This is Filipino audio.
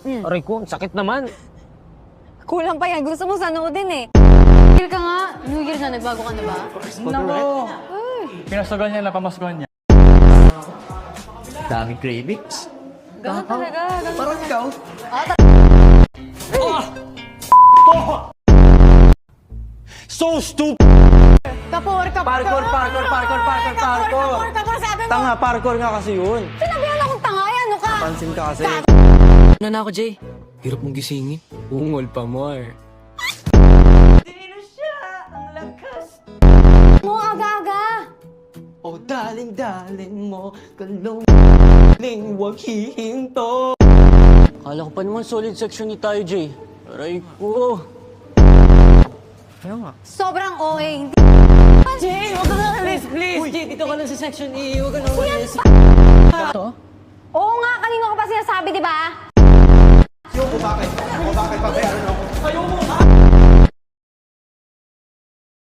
Aray ko, ang sakit naman. Kulang pa yan. Gusto mo sanoodin eh. Year ka nga. New Year na, nagbago ka na ba? Nako! Pinasugan niya, napamaskuhan niya. Daming cravings. Ganun talaga. Parang ikaw. So stupid! Kapor, Parkour! sabi mo. Tanga, parkour nga kasi yun. Sinabihan akong tanga. Ano ka? Pansin ka kasi. Ano na ako, Jay? Hirap mong gisingin. Ungol pa more. Mo aga-aga. Oh, daling mo, kalong wag hihinto. Akala ko pa naman solid section ni tayo, Jay. Aray ko. Kaya nga. Sobrang OA. Hindi. Jay, huwag ka nga alis, please. Jay, dito ka lang sa section E. Huwag ka na umalis. Oo nga, kanino ko pa sinasabi, di ba? Yung bakit?